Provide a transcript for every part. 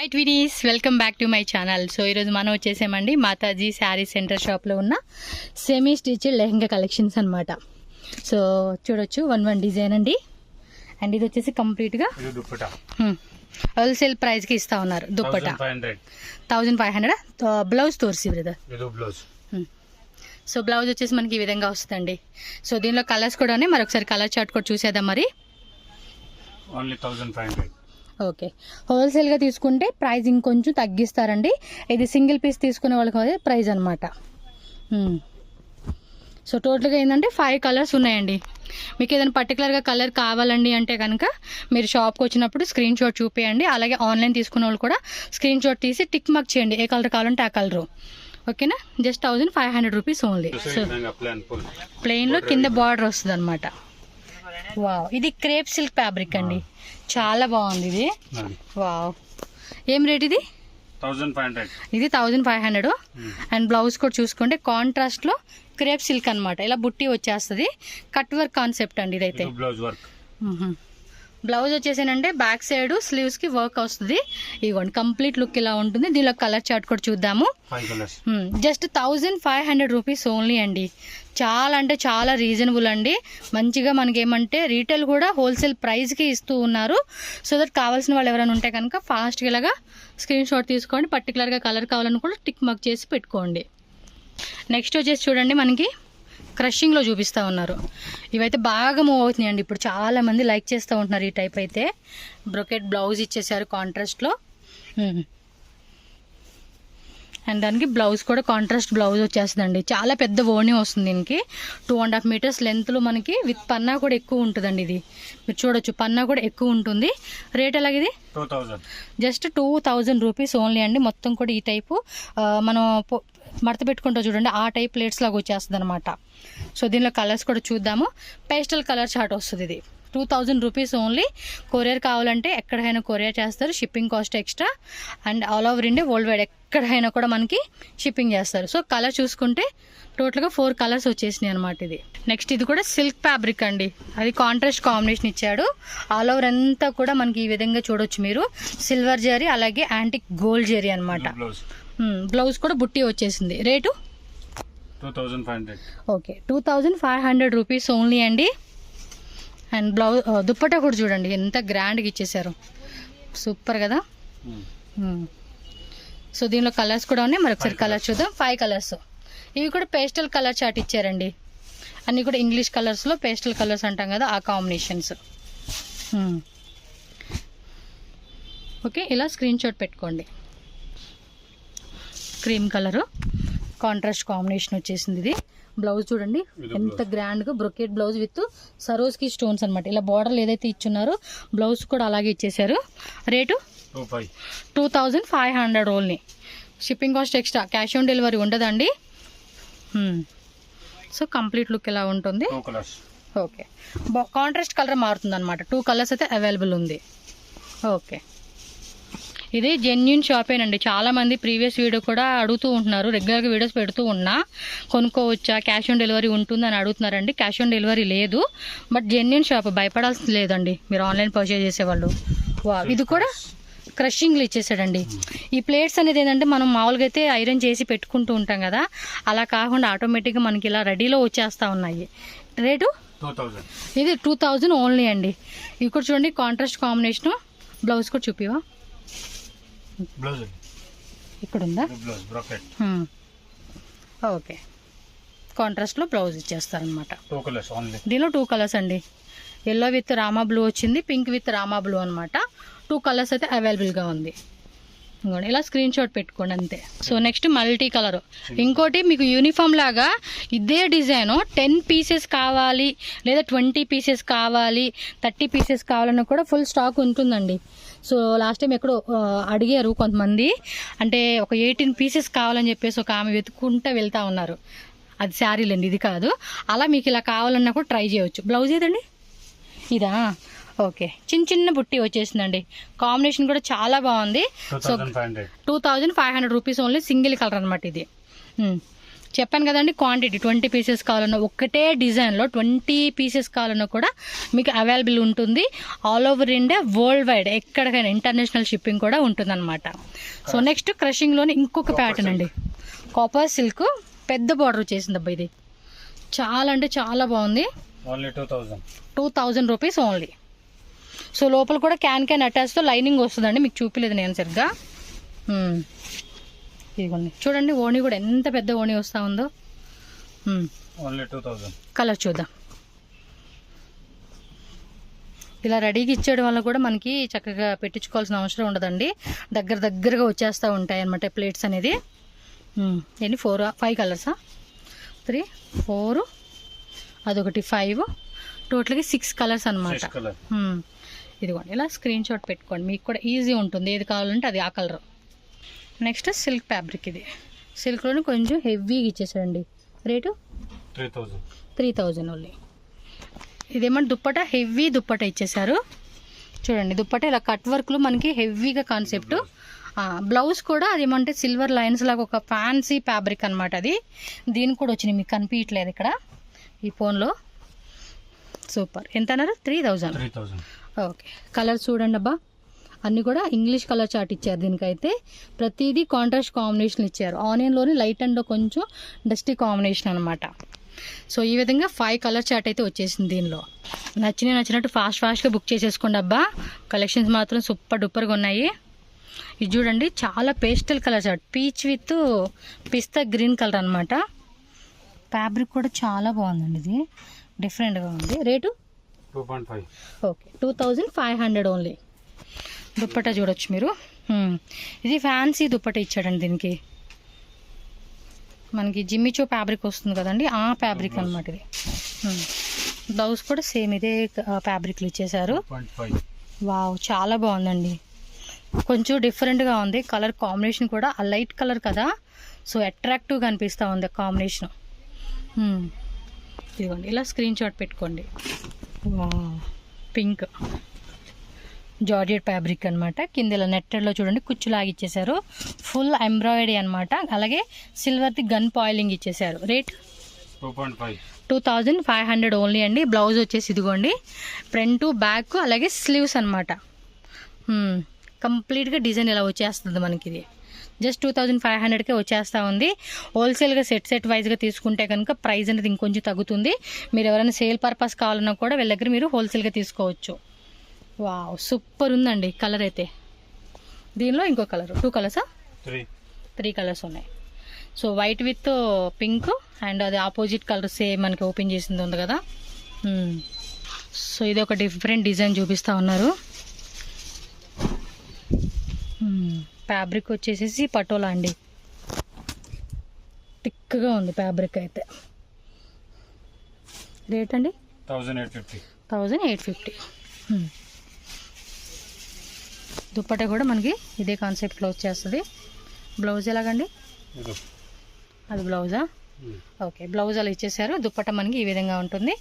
Hi ట్వినీస్, welcome back to my channel. So ఈరోజు మనం వచ్చేసామండి మాతాజీ శారీ సెంటర్ షాప్లో ఉన్న సెమీ స్టిచ్ లెహంగా కలెక్షన్స్ అనమాట. సో చూడొచ్చు, వన్ డిజైన్ అండి. అండ్ ఇది వచ్చేసి కంప్లీట్గా హోల్సేల్ ప్రైస్కి ఇస్తా ఉన్నారు. దుప్పట 1500. బ్లౌజ్ తోర్సి బ్రదర్. సో బ్లౌజ్ వచ్చేసి మనకి ఈ విధంగా వస్తుందండి. సో దీనిలో కలర్స్ కూడా ఉన్నాయి. మరొకసారి కలర్ చార్ట్ కూడా చూసేద్దాం. మరి ఓన్లీ 1500. ఓకే, హోల్సేల్గా తీసుకుంటే ప్రైస్ ఇంకొంచెం తగ్గిస్తారండి. ఇది సింగిల్ పీస్ తీసుకునే వాళ్ళకి అదే ప్రైస్ అనమాట. సో టోటల్గా ఏంటంటే 5 కలర్స్ ఉన్నాయండి. మీకు ఏదైనా పర్టికులర్గా కలర్ కావాలండి అంటే కనుక మీరు షాప్కి వచ్చినప్పుడు స్క్రీన్ షాట్ చూపేయండి. అలాగే ఆన్లైన్ తీసుకునే వాళ్ళు కూడా స్క్రీన్ షాట్ తీసి టిక్ మార్క్ చేయండి, ఏ కలర్ కావాలంటే ఆ కలరు. ఓకేనా, జస్ట్ 1500 రూపీస్ ఓన్లీ. సో ప్లెయిన్లో కింద బార్డర్ వస్తుంది అనమాట. వావ్, ఇది క్రేప్ సిల్క్ ఫ్యాబ్రిక్ అండి, చాలా బాగుంది ఇది. వావ్, ఏం రేట్ ఇది? 1500. ఇది 1500. అండ్ బ్లౌజ్ కూడా చూసుకుంటే కాంట్రాస్ట్ లో క్రేప్ సిల్క్ అనమాట, ఇలా బుట్టి వచ్చేస్తుంది. కట్ వర్క్ కాన్సెప్ట్ అండి ఇదైతే. Blouse work. బ్లౌజ్ వచ్చేసానంటే బ్యాక్ సైడ్ స్లీవ్స్ కి వర్క్ వస్తుంది. ఇదిగోండి, కంప్లీట్ లుక్ ఇలా ఉంటుంది. దీనిలో కలర్ చార్ట్ కూడా చూద్దాము. జస్ట్ 1500 రూపీస్ ఓన్లీ అండి. చాలా అంటే చాలా రీజనబుల్ అండి. మంచిగా మనకి ఏమంటే రీటైల్ కూడా హోల్సేల్ ప్రైస్కి ఇస్తూ ఉన్నారు. సో దట్ కావాల్సిన వాళ్ళు ఎవరైనా ఉంటే కనుక ఫాస్ట్గా ఇలాగా స్క్రీన్ షాట్ తీసుకోండి. పర్టికులర్గా కలర్ కావాలని కూడా టిక్ మార్క్ చేసి పెట్టుకోండి. నెక్స్ట్ వచ్చేసి చూడండి, మనకి క్రషింగ్లో చూపిస్తూ ఉన్నారు. ఇవైతే బాగా మూవ్ అవుతున్నాయండి ఇప్పుడు, చాలా మంది లైక్ చేస్తూ ఉంటున్నారు ఈ టైప్ అయితే. బ్రొకెట్ బ్లౌజ్ ఇచ్చేసారు కాంట్రాస్ట్లో. అండ్ దానికి బ్లౌజ్ కూడా కాంట్రాస్ట్ బ్లౌజ్ వచ్చేస్తుందండి. చాలా పెద్ద ఓణి వస్తుంది దీనికి. 2.5 మీటర్స్ లెంత్లో మనకి విత్ పన్నా కూడా ఎక్కువ ఉంటుందండి. ఇది మీరు చూడొచ్చు, పన్నా కూడా ఎక్కువ ఉంటుంది. రేట్ ఎలాగిది? 2000. జస్ట్ 2000 రూపీస్ ఓన్లీ అండి. మొత్తం కూడా ఈ టైపు మనం మడత పెట్టుకుంటూ చూడండి, ఆ టైప్ ప్లేట్స్ లాగా వచ్చేస్తుంది అనమాట. సో దీనిలో కలర్స్ కూడా చూద్దాము. పేస్టల్ కలర్ చార్ట్ వస్తుంది. ఇది 2000 రూపీస్ ఓన్లీ. కొరియర్ కావాలంటే ఎక్కడైనా కొరియర్ చేస్తారు, shipping cost extra. And all over India, world wide ఎక్కడైనా కూడా మనకి షిప్పింగ్ చేస్తారు. సో కలర్ చూసుకుంటే టోటల్గా 4 కలర్స్ వచ్చేసినాయి అనమాట. ఇది నెక్స్ట్, ఇది కూడా సిల్క్ ఫ్యాబ్రిక్ అండి. అది కాంట్రాస్ట్ కాంబినేషన్ ఇచ్చాడు. ఆల్ ఓవర్ అంతా కూడా మనకి ఈ విధంగా చూడొచ్చు మీరు. సిల్వర్ జరీ అలాగే యాంటిక్ గోల్డ్ జరీ అనమాట. బ్లౌజ్ కూడా బుట్టి వచ్చేసింది. రేటు 2500. ఓకే, 2500 రూపీస్ ఓన్లీ అండి. అండ్ బ్లౌజ్ దుప్పట్టా కూడా చూడండి ఎంత గ్రాండ్గా ఇచ్చేసారు, సూపర్ కదా. సో దీనిలో కలర్స్ కూడా ఉన్నాయి. మరొకసారి కలర్ చూద్దాం. 5 కలర్స్. ఇవి కూడా పేస్టల్ కలర్ చార్ట్ ఇచ్చారండి. అన్నీ కూడా ఇంగ్లీష్ కలర్స్లో పేస్టల్ కలర్స్ అంటాం కదా, ఆ కాంబినేషన్స్. ఓకే, ఇలా స్క్రీన్ షాట్ పెట్టుకోండి. క్రీమ్ కలరు కాంట్రాస్ట్ కాంబినేషన్ వచ్చేసింది. ఇది బ్లౌజ్ చూడండి ఎంత గ్రాండ్గా బ్రొకెట్ బ్లౌజ్ విత్ సరోస్కి స్టోన్స్ అనమాట. ఇలా బార్డర్లు ఏదైతే ఇచ్చున్నారో బ్లౌజ్ కూడా అలాగే ఇచ్చేసారు. Rate 2500 only. Shipping cost extra, cash on delivery ఉండదండి. సో కంప్లీట్ లుక్ ఎలా ఉంటుంది. ఓకే, కాంట్రాస్ట్ కలర్ మారుతుంది అనమాట. 2 కలర్స్ అయితే అవైలబుల్ ఉంది. ఓకే, ఇది జెన్యూన్ షాపేనండి. చాలా మంది ప్రీవియస్ వీడియో కూడా అడుగుతూ ఉంటున్నారు, రెగ్యులర్గా వీడియోస్ పెడుతూ ఉన్నా కొనుక్కోవచ్చా, క్యాష్ ఆన్ డెలివరీ ఉంటుందని అడుగుతున్నారండి. క్యాష్ ఆన్ డెలివరీ లేదు, బట్ జెన్యూన్ షాప్, భయపడాల్సింది లేదండి మీరు ఆన్లైన్ పర్చేజ్ చేసేవాళ్ళు. వా, ఇది కూడా క్రషింగ్లు ఇచ్చేసాడండి. ఈ ప్లేట్స్ అనేది ఏంటంటే మనం మామూలుగా అయితే ఐరన్ చేసి పెట్టుకుంటూ ఉంటాం కదా, అలా కాకుండా ఆటోమేటిక్గా మనకి ఇలా రెడీలో వచ్చేస్తూ ఉన్నాయి. రేటు 2000. ఇది 2000 ఓన్లీ అండి. ఇవి కూడా చూడండి కాంట్రాస్ట్ కాంబినేషను. బ్లౌజ్ కూడా చూపివా, ఇక్కడ ఉందా? ఓకే, కాంట్రాస్ట్లో బ్లౌజ్ ఇచ్చేస్తారనమాట. దీనిలో 2 కలర్స్ అండి. ఎల్లో విత్ రామా బ్లూ వచ్చింది, పింక్ విత్ రామా బ్లూ అనమాట. 2 కలర్స్ అయితే అవైలబుల్గా ఉంది. ఇలా స్క్రీన్ షాట్ పెట్టుకోండి అంతే. So next multi colour. ఇంకోటి మీకు యూనిఫామ్ లాగా ఇదే డిజైన్ 10 పీసెస్ కావాలి, లేదా 20 పీసెస్ కావాలి, 30 పీసెస్ కావాలన్నా కూడా ఫుల్ స్టాక్ ఉంటుందండి. సో లాస్ట్ టైం ఎక్కడో అడిగారు కొంతమంది, అంటే ఒక 18 పీసెస్ కావాలని చెప్పేసి ఒక ఆమె వెతుక్కుంటూ వెళ్తూ ఉన్నారు. అది శారీలండి, ఇది కాదు. అలా మీకు ఇలా కావాలన్నా కూడా ట్రై చేయవచ్చు. బ్లౌజ్ ఏదండి? ఇదా? ఓకే, చిన్న చిన్న బుట్టి వచ్చేసిందండి. కాంబినేషన్ కూడా చాలా బాగుంది. So 2500 rupees only. Single colour అనమాట ఇది. చెప్పాను కదండి, క్వాంటిటీ 20 పీసెస్ కావాలన్నా, ఒక్కటే డిజైన్లో 20 పీసెస్ కావాలన్నా కూడా మీకు అవైలబుల్ ఉంటుంది. All over India, world wide, ఎక్కడికైనా ఇంటర్నేషనల్ షిప్పింగ్ కూడా ఉంటుందన్నమాట. సో నెక్స్ట్ క్రషింగ్లోనే ఇంకొక ప్యాటర్న్ అండి, కాపర్ సిల్క్, పెద్ద బార్డర్ వచ్చేసింది అబ్బా. ఇది చాలా అంటే చాలా బాగుంది. Only 2000 rupees only. సో లోపల కూడా క్యాన్ అటాచ్తో లైనింగ్ వస్తుందండి, మీకు చూపిలేదు నేను సరిగ్గా. ఇదిగోండి చూడండి, ఓణి కూడా ఎంత పెద్ద ఓణి వస్తూ ఉందో. ఓన్లీ 2000. కలర్ చూద్దాం. ఇలా రెడీగా ఇచ్చేయడం వల్ల కూడా మనకి చక్కగా పెట్టించుకోవాల్సిన అవసరం ఉండదండి, దగ్గరగా వచ్చేస్తూ ఉంటాయి అన్నమాట ప్లేట్స్ అనేది. ఎన్ని 5 కలర్సా? 3, 4, అదొకటి 5, టోటల్గా 6 కలర్స్ అనమాట. ఇదిగోండి ఇలా స్క్రీన్ షాట్ పెట్టుకోండి, మీకు కూడా ఈజీ ఉంటుంది, ఏది కావాలంటే అది ఆ కలర్. నెక్స్ట్ సిల్క్ ఫ్యాబ్రిక్, ఇది సిల్క్లోనే కొంచెం హెవీగా ఇచ్చేసాడండి. Rate 3000 only. ఇదేమంటే దుప్పట, హెవీ దుప్పట ఇచ్చేసారు చూడండి. దుప్పట ఇలా కట్ వర్క్లో మనకి హెవీగా కాన్సెప్ట్. బ్లౌజ్ కూడా అదేమంటే సిల్వర్ లైన్స్ లాగా ఒక ఫ్యాన్సీ ఫ్యాబ్రిక్ అనమాట. అది దీనికి కూడా వచ్చినాయి, మీకు కనిపించట్లేదు ఇక్కడ ఈ ఫోన్లో. సూపర్. ఎంత అన్నారు? 3000. ఓకే, కలర్ చూడండి అబ్బా, అన్నీ కూడా ఇంగ్లీష్ కలర్ చార్ట్ ఇచ్చారు. దీనికైతే ప్రతిదీ కాంట్రాస్ట్ కాంబినేషన్ ఇచ్చారు. ఆనియన్లోని లైట్ అండ్ కొంచెం డస్టీ కాంబినేషన్ అనమాట. సో ఈ విధంగా 5 కలర్ చార్ట్ అయితే వచ్చేసింది. దీనిలో నచ్చినట్టు ఫాస్ట్గా బుక్ చేసేసుకోండి అబ్బా. కలెక్షన్స్ మాత్రం సూపర్ డూపర్గా ఉన్నాయి. ఇది చూడండి, చాలా pastel colour chart, peach with pista green colour అనమాట. ఫ్యాబ్రిక్ కూడా చాలా బాగుందండి, ఇది డిఫరెంట్గా ఉంది. రేటు 2.5. Okay, 2500 only. దుప్పట్టా చూడొచ్చు మీరు. ఇది ఫ్యాన్సీ దుప్పట్టా ఇచ్చాడండి. దీనికి మనకి జిమ్మిచో ఫ్యాబ్రిక్ వస్తుంది కదండి, ఆ ఫ్యాబ్రిక్ అనమాట ఇది. బ్లౌజ్ కూడా సేమ్ ఇదే ఫ్యాబ్రిక్లు ఇచ్చేసారు. వావ్, చాలా బాగుందండి, కొంచెం డిఫరెంట్గా ఉంది. కలర్ కాంబినేషన్ కూడా ఆ లైట్ కలర్ కదా, సో అట్రాక్టివ్గా అనిపిస్తూ ఉంది కాంబినేషన్. ఇదిగోండి ఇలా స్క్రీన్ షాట్ పెట్టుకోండి. పింక్ జార్జెట్ ఫ్యాబ్రిక్ అనమాట. కింద ఇలా నెట్టెడ్లో చూడండి కుచ్చు లాగిచ్చేసారు, ఫుల్ ఎంబ్రాయిడరీ అనమాట. అలాగే సిల్వర్ది గన్ పాయిలింగ్ ఇచ్చేసారు. రేట్ 2500 ఓన్లీ అండి. బ్లౌజ్ వచ్చేసి ఇదిగోండి, ఫ్రంట్ బ్యాక్ అలాగే స్లీవ్స్ అనమాట. కంప్లీట్గా డిజైన్ ఇలా వచ్చేస్తుంది మనకి. ఇది జస్ట్ 2500కే వచ్చేస్తూ ఉంది. హోల్సేల్గా సెట్ వైజ్గా తీసుకుంటే కనుక ప్రైస్ అనేది ఇంకొంచెం తగ్గుతుంది. మీరు ఎవరైనా సేల్ పర్పస్ కావాలన్నా కూడా వీళ్ళ దగ్గర మీరు హోల్సేల్గా తీసుకోవచ్చు. వావ్, సూపర్ ఉందండి కలర్ అయితే. దీనిలో ఇంకో కలర్, 2 కలర్సా? 3 కలర్స్ ఉన్నాయి. So white with pink and అది ఆపోజిట్ కలర్ సేమ్ మనకి ఓపెన్ చేసింది ఉంది కదా. సో ఇది ఒక డిఫరెంట్ డిజైన్ చూపిస్తూ ఉన్నారు. ఫ్యాబ్రిక్ వచ్చేసేసి పటోలా అండి, థిక్గా ఉంది ఫ్యాబ్రిక్ అయితే. రేట్ అండి 1850. దుప్పట్టా కూడా మనకి ఇదే కాన్సెప్ట్లో వచ్చేస్తుంది. బ్లౌజ్ ఎలాగండి? అది బ్లౌజా? ఓకే, బ్లౌజ్ అలా ఇచ్చేసారు. దుప్పట్టా మనకి ఈ విధంగా ఉంటుంది.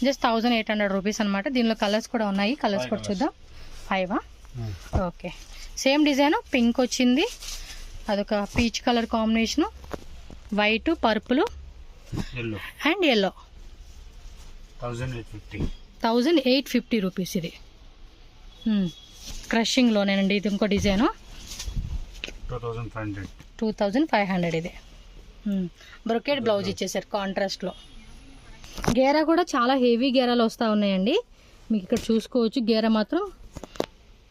జస్ట్ 1800 రూపీస్ అనమాట. దీనిలో కలర్స్ కూడా ఉన్నాయి, కలర్స్ కూడా చూద్దాం. 5 ఓకే, సేమ్ డిజైన్, పింక్ వచ్చింది, అదొక peach colour combination, white, purple and yellow. 1850 rupees ఇది. క్రషింగ్లోనేనండి. ఇది ఇంకో డిజైను 2500 ఇది. బ్రొకెట్ బ్లౌజ్ ఇచ్చేసారు కాంట్రాస్ట్లో. గేరా కూడా చాలా హెవీ గేరాలు వస్తూ ఉన్నాయండి, మీకు ఇక్కడ చూసుకోవచ్చు. గేరా మాత్రం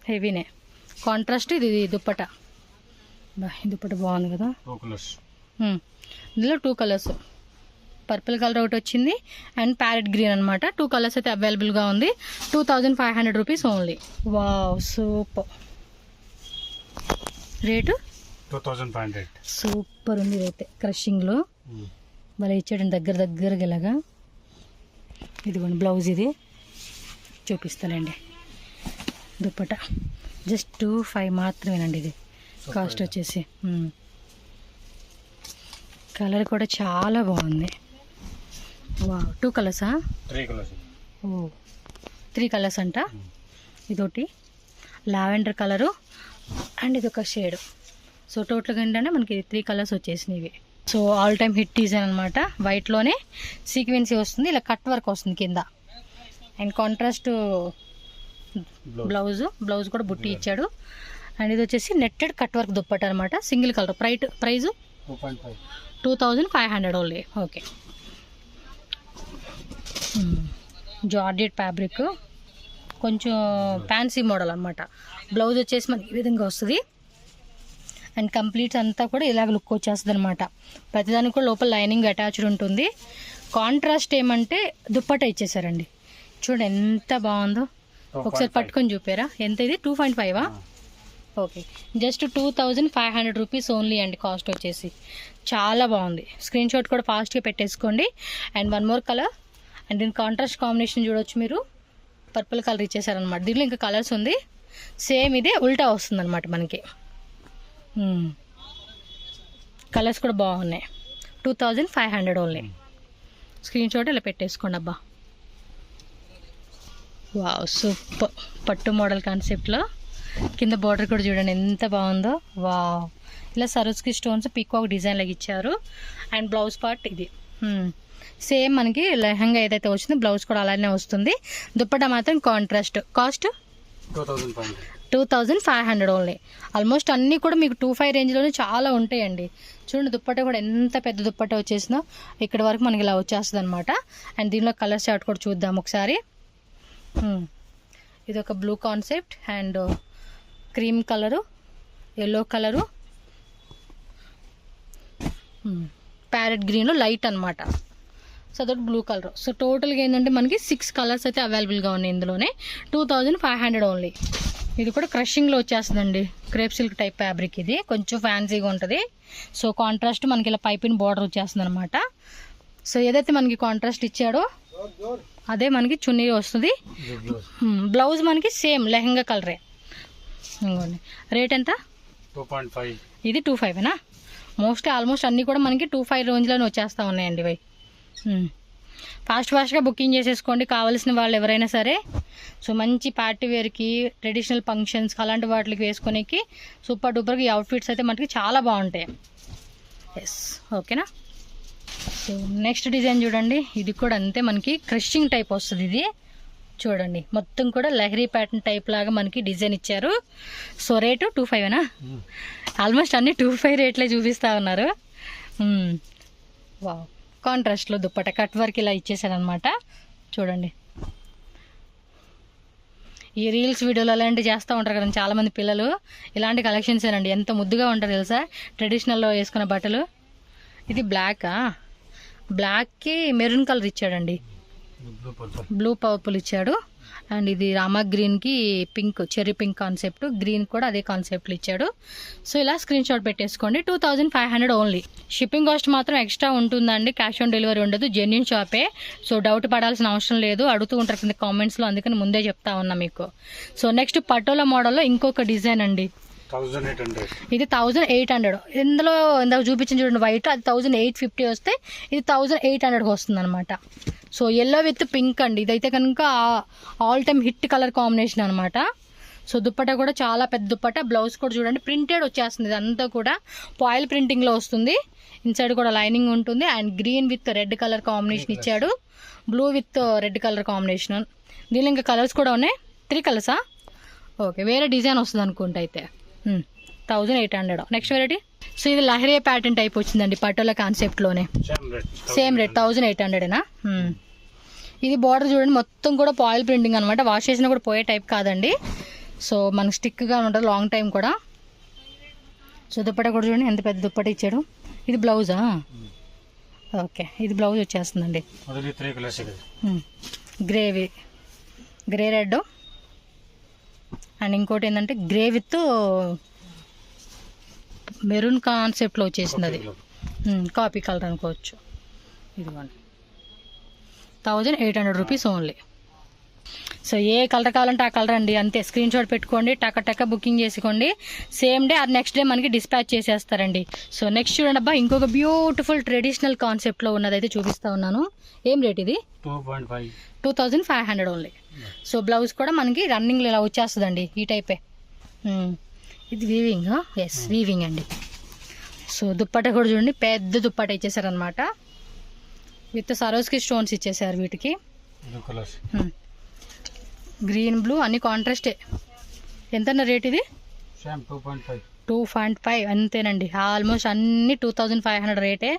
హెవీనే. కాంట్రాస్ట్ ఇది దుప్పట. ఈ దుప్పట బాగుంది కదా. ఇందులో 2 కలర్స్, పర్పుల్ కలర్ ఒకటి వచ్చింది అండ్ ప్యారెట్ గ్రీన్ అనమాట. 2 కలర్స్ అయితే అవైలబుల్గా ఉంది. 2500 rupees only. Wow, super. Rate 2500. Super ఉంది ఇదైతే. క్రషింగ్లో భలే ఇచ్చాడు, దగ్గరగా ఇలాగా. ఇదిగోండి బ్లౌజ్, ఇది చూపిస్తానండి. దుప్పట జస్ట్ 2500 మాత్రమేనండి. ఇది కాస్ట్ వచ్చేసి. కలర్ కూడా చాలా బాగుంది. వావ్, 2 కలర్సా? 3 కలర్స్ అంట. ఇదొకటి లావెండర్ కలరు అండ్ ఇదొక షేడ్. సో టోటల్గా ఏంటంటే మనకి 3 కలర్స్ వచ్చేసినవి. So all time hit design అనమాట. వైట్లోనే సీక్వెన్సీ వస్తుంది, ఇలా కట్ వర్క్ వస్తుంది కింద. అండ్ కాంట్రాస్ట్ బ్లౌజ్ కూడా బుట్టి ఇచ్చాడు. అండ్ ఇది వచ్చేసి నెట్టెడ్ కట్ వర్క్ దుప్పట అనమాట, single colour. Price 2500 only. Okay, georgette fabric, కొంచెం ఫ్యాన్సీ మోడల్ అనమాట. బ్లౌజ్ వచ్చేసి మనకి ఈ విధంగా వస్తుంది. అండ్ కంప్లీట్స్ అంతా కూడా ఇలాగ లుక్ వచ్చేస్తుంది అనమాట. ప్రతిదానికి కూడా లోపల లైనింగ్ అటాచ్డ్ ఉంటుంది. కాంట్రాస్ట్ ఏమంటే దుప్పట ఇచ్చేసారండి. చూడండి ఎంత బాగుందో. ఒకసారి పట్టుకొని చూపారా? ఎంత ఇది? 2.5. ఓకే, జస్ట్ 2500 రూపీస్ ఓన్లీ అండి కాస్ట్ వచ్చేసి. చాలా బాగుంది. స్క్రీన్ షాట్ కూడా ఫాస్ట్గా పెట్టేసుకోండి. And one more colour. And దీని కాంట్రాస్ట్ కాంబినేషన్ చూడవచ్చు మీరు, పర్పుల్ కలర్ ఇచ్చేసారనమాట. దీనిలో ఇంకా కలర్స్ ఉంది. సేమ్ ఇదే ఉల్టా వస్తుంది అనమాట మనకి. కలర్స్ కూడా బాగున్నాయి. 2500 ఓన్లీ. స్క్రీన్ షాట్ ఇలా పెట్టేసుకోండి అబ్బా. Wow, super. పట్టు మోడల్ కాన్సెప్ట్లో కింద బార్డర్ కూడా చూడండి ఎంత బాగుందో. వావ్, ఇలా సరోస్కి స్టోన్స్ పీకాక్ డిజైన్ లాగా ఇచ్చారు. అండ్ బ్లౌజ్ పార్ట్ ఇది సేమ్ మనకి లెహంగా ఏదైతే వచ్చిందో బ్లౌజ్ కూడా అలానే వస్తుంది. దుప్పటా మాత్రం కాంట్రాస్ట్. Cost 2500 only. ఆల్మోస్ట్ అన్నీ కూడా మీకు 25 రేంజ్లోనే చాలా ఉంటాయండి. చూడండి దుప్పట కూడా ఎంత పెద్ద దుప్పట వచ్చేసిందో. ఇక్కడ వరకు మనకి ఇలా వచ్చేస్తుంది అనమాట. అండ్ దీనిలో కలర్ చార్ట్ కూడా చూద్దాం ఒకసారి. ఇది ఒక blue concept and cream colour, yellow colour, parrot green light అనమాట. సో అదొకటి బ్లూ కలర్. సో టోటల్గా ఏంటంటే మనకి 6 కలర్స్ అయితే అవైలబుల్గా ఉన్నాయి ఇందులోనే. 2500 ఓన్లీ. ఇది కూడా క్రషింగ్లో వచ్చేస్తుందండి. Crepe silk type fabric. ఇది కొంచెం ఫ్యాన్సీగా ఉంటుంది. సో కాంట్రాస్ట్ మనకి ఇలా పైపిన్ బార్డర్ వచ్చేస్తుంది అనమాట. సో ఏదైతే మనకి కాంట్రాస్ట్ ఇచ్చాడో అదే మనకి చున్నీ వస్తుంది. బ్లౌజ్ మనకి సేమ్ లెహంగా కలరే. ఇంకోండి రేట్ ఎంత? 2.5. ఇది 25 ఆల్మోస్ట్ అన్నీ కూడా మనకి 25 రేంజ్లోనే వచ్చేస్తూ ఉన్నాయండి ఇవి. ఫాస్ట్గా బుకింగ్ చేసేసుకోండి కావాల్సిన వాళ్ళు ఎవరైనా సరే. సో మంచి పార్టీ వేర్కి, ట్రెడిషనల్ ఫంక్షన్స్ అలాంటి వాటికి వేసుకునేకి సూపర్ డూపర్గా ఈ అవుట్ఫిట్స్ అయితే మనకి చాలా బాగుంటాయి. ఎస్, ఓకేనా. సో నెక్స్ట్ డిజైన్ చూడండి. ఇది కూడా అంతే మనకి క్రషింగ్ టైప్ వస్తుంది. ఇది చూడండి మొత్తం కూడా లహరీ ప్యాటర్న్ టైప్ లాగా మనకి డిజైన్ ఇచ్చారు. సో రేటు 25 ఆల్మోస్ట్ అన్ని 25 రేట్లే చూపిస్తూ ఉన్నారు. వావ్, కాంట్రాస్ట్లో దుప్పట కట్ వర్క్ ఇలా ఇచ్చేసారనమాట. చూడండి ఈ రీల్స్ వీడియోలు అలాంటివి చేస్తూ ఉంటారు కదండి చాలామంది పిల్లలు. ఇలాంటి కలెక్షన్స్ ఏనండి, ఎంత ముద్దుగా ఉంటారు తెలుసా ట్రెడిషనల్లో వేసుకున్న బట్టలు. ఇది బ్లాక్కి మెరూన్ కలర్ ఇచ్చాడండి, బ్లూ పర్పుల్ ఇచ్చాడు. అండ్ ఇది రామా గ్రీన్కి pink, cherry pink concept, green కూడా అదే కాన్సెప్ట్లు ఇచ్చాడు. సో ఇలా స్క్రీన్ షాట్ పెట్టేసుకోండి. 2500 ఓన్లీ. షిప్పింగ్ కాస్ట్ మాత్రం ఎక్స్ట్రా ఉంటుందండి, క్యాష్ ఆన్ డెలివరీ ఉండదు. జెన్యూన్ షాపే. సో డౌట్ పడాల్సిన అవసరం లేదు, అడుగుతూ ఉంటారు కింద కామెంట్స్లో, అందుకని ముందే చెప్తా ఉన్నా మీకు. సో నెక్స్ట్ పటోలా మోడల్లో ఇంకొక డిజైన్ అండి. 1800. ఇది 1800. ఇందులో ఇందాక చూపించిన చూడండి వైట్, అది 1850 వస్తే ఇది 1800కి వస్తుంది అనమాట. సో ఎల్లో విత్ పింక్ అండి. ఇదైతే కనుక all time hit colour combination అనమాట. సో దుప్పట కూడా చాలా పెద్ద దుప్పట. బ్లౌజ్ కూడా చూడండి ప్రింటెడ్ వచ్చేస్తుంది. ఇదంతా కూడా పాయిల్ ప్రింటింగ్లో వస్తుంది. ఇన్సైడ్ కూడా లైనింగ్ ఉంటుంది. And green with red colour combination ఇచ్చాడు, blue with red colour combination. దీనిలో ఇంకా కలర్స్ కూడా ఉన్నాయి. 3 కలర్సా? ఓకే, వేరే డిజైన్ వస్తుంది అనుకుంటా అయితే. 1800. Next variety. సో ఇది లహరియా ప్యాటర్న్ టైప్ వచ్చిందండి పటోలా కాన్సెప్ట్లోనే. Same rate 1800. ఇది బార్డర్ చూడండి మొత్తం కూడా పాయిల్ ప్రింటింగ్ అనమాట. వాష్ చేసినా కూడా పోయే టైప్ కాదండి. సో మనకు స్టిక్గా ఉంటుంది లాంగ్ టైం కూడా. సో దుప్పట కూడా చూడండి ఎంత పెద్ద దుప్పట ఇచ్చాడు. ఇది బ్లౌజా? ఓకే, ఇది బ్లౌజ్ వచ్చేస్తుందండి. గ్రే రెడ్ అండ్ ఇంకోటి ఏంటంటే గ్రే విత్ మెరూన్ కాన్సెప్ట్లో వచ్చేసింది. అది కాపీ కలర్ అనుకోవచ్చు. ఇదిగోండి 1800 రూపీస్ ఓన్లీ. సో ఏ కలర్ కావాలంటే ఆ కలర్ అండి, అంతే. స్క్రీన్ షాట్ పెట్టుకోండి, టక్క బుకింగ్ చేసుకోండి. Same day or next day మనకి డిస్పాచ్ చేసేస్తారండి. సో నెక్స్ట్ చూడండి అబ్బా, ఇంకొక బ్యూటిఫుల్ ట్రెడిషనల్ కాన్సెప్ట్లో ఉన్నదైతే చూపిస్తా ఉన్నాను. ఏం రేట్ ఇది? 2500 ఓన్లీ. సో బ్లౌజ్ కూడా మనకి రన్నింగ్ ఇలా వచ్చేస్తుందండి, ఈ టైపే. ఇది వీవింగ్. ఎస్, వీవింగ్ అండి. సో దుప్పట కూడా చూడండి, పెద్ద దుప్పట ఇచ్చేసారనమాట. విత్ సరోస్కి స్టోన్స్ ఇచ్చేసారు వీటికి. బ్లూ కలర్స్, గ్రీన్ బ్లూ అన్ని కాంట్రాస్టే. ఎంతన్న రేట్ ఇది? సేమ్ 2.5. 2.5 అంతేనండి. ఆల్మోస్ట్ అన్ని 2500 రేటే.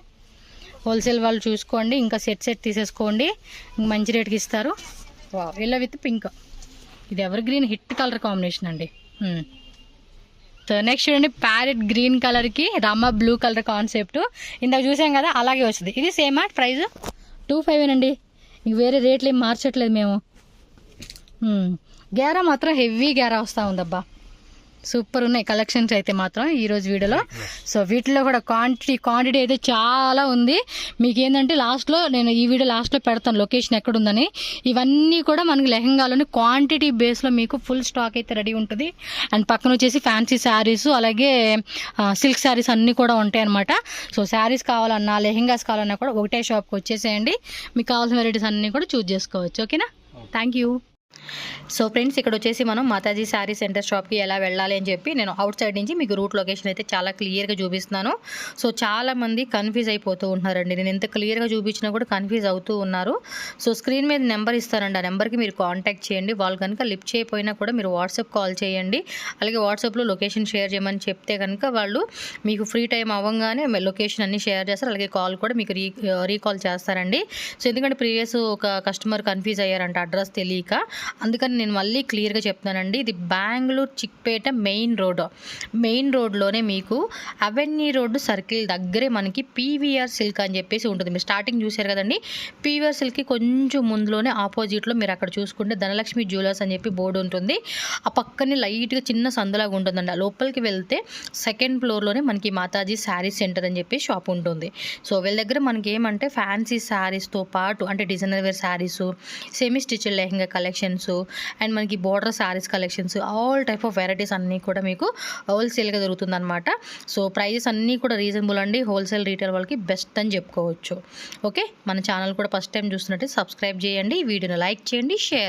హోల్సేల్ వాళ్ళు చూసుకోండి, ఇంకా సెట్ తీసేసుకోండి, మంచి రేట్కి ఇస్తారు. ఎల్లో విత్ పింక్, ఇది ever green hit colour combination అండి. సో నెక్స్ట్ చూడండి, ప్యారెట్ గ్రీన్ కలర్కి రామా బ్లూ కలర్ కాన్సెప్ట్. ఇందాక చూసాం కదా, అలాగే వస్తుంది. ఇది సేమా ప్రైస్? 2.5 అండి. ఇంక వేరే రేట్లు ఏం మార్చట్లేదు మేము. గేరా మాత్రం హెవీ గేరా వస్తూ ఉందబ్బా, సూపర్ ఉన్నాయి కలెక్షన్స్ అయితే మాత్రం ఈరోజు వీడియోలో. సో వీటిలో కూడా క్వాంటిటీ అయితే చాలా ఉంది. మీకు ఏంటంటే లాస్ట్లో నేను ఈ వీడియో లాస్ట్లో పెడతాను లొకేషన్ ఎక్కడుందని. ఇవన్నీ కూడా మనకి లెహంగాలోని క్వాంటిటీ బేస్లో మీకు ఫుల్ స్టాక్ అయితే రెడీ ఉంటుంది. అండ్ పక్కన వచ్చేసి ఫ్యాన్సీ శారీస్, అలాగే సిల్క్ శారీస్ అన్నీ కూడా ఉంటాయి అనమాట. సో శారీస్ కావాలన్నా లెహంగాస్ కావాలన్నా కూడా ఒకటే షాప్కి వచ్చేసేయండి, మీకు కావాల్సిన వెరైటీస్ అన్నీ కూడా చూస్ చేసుకోవచ్చు. ఓకేనా, థ్యాంక్ యూ. సో ఫ్రెండ్స్, ఇక్కడ వచ్చేసి మనం మాతాజీ శారీ సెంటర్ షాప్కి ఎలా వెళ్ళాలి అని చెప్పి నేను అవుట్ సైడ్ నుంచి మీకు రూట్ లొకేషన్ అయితే చాలా క్లియర్గా చూపిస్తున్నాను. సో చాలామంది కన్ఫ్యూజ్ అయిపోతూ ఉంటున్నారండి, నేను ఎంత క్లియర్గా చూపించినా కూడా కన్ఫ్యూజ్ అవుతూ ఉన్నారు. సో స్క్రీన్ మీద నెంబర్ ఇస్తారండి, ఆ నెంబర్కి మీరు కాంటాక్ట్ చేయండి. వాళ్ళు కనుక లిఫ్ట్ చేయకపోయినా కూడా మీరు వాట్సాప్ కాల్ చేయండి. అలాగే వాట్సాప్లో లొకేషన్ షేర్ చేయమని చెప్తే కనుక వాళ్ళు మీకు ఫ్రీ టైం అవ్వగానే లొకేషన్ అన్ని షేర్ చేస్తారు. అలాగే కాల్ కూడా మీకు రీకాల్ చేస్తారండి. సో ఎందుకంటే ప్రీవియస్ ఒక కస్టమర్ కన్ఫ్యూజ్ అయ్యారంట అడ్రస్ తెలియక, అందుకని నేను మళ్ళీ క్లియర్గా చెప్తానండి. ఇది బెంగళూరు చిక్పేట మెయిన్ రోడ్లోనే మీకు అవెన్యూ రోడ్డు సర్కిల్ దగ్గరే మనకి పీవీఆర్ సిల్క్ అని చెప్పేసి ఉంటుంది. మీరు స్టార్టింగ్ చూశారు కదండి, పీవీఆర్ సిల్క్కి కొంచెం ముందులోనే ఆపోజిట్లో మీరు అక్కడ చూసుకుంటే ధనలక్ష్మి జ్యువెలర్స్ అని చెప్పి బోర్డు ఉంటుంది. ఆ పక్కనే లైట్గా చిన్న సందులాగా ఉంటుందండి. ఆ లోపలికి వెళ్తే సెకండ్ ఫ్లోర్లోనే మనకి మాతాజీ శారీ సెంటర్ అని చెప్పి షాప్ ఉంటుంది. సో వీళ్ళ దగ్గర మనకి ఏమంటే ఫ్యాన్సీ శారీస్తో పాటు అంటే designer wear sarees, semi stitched lehenga collections and మనకి border sarees collections, all type of varieties అన్నీ కూడా మీకు హోల్సేల్గా దొరుకుతుంది అనమాట. సో ప్రైజెస్ అన్నీ కూడా రీజనబుల్ అండి, హోల్సేల్ రీటైల్ వాళ్ళకి బెస్ట్ అని చెప్పుకోవచ్చు. ఓకే, మన ఛానల్ కూడా ఫస్ట్ టైం చూస్తున్నట్టు సబ్స్క్రైబ్ చేయండి, వీడియోని లైక్ చేయండి, షేర్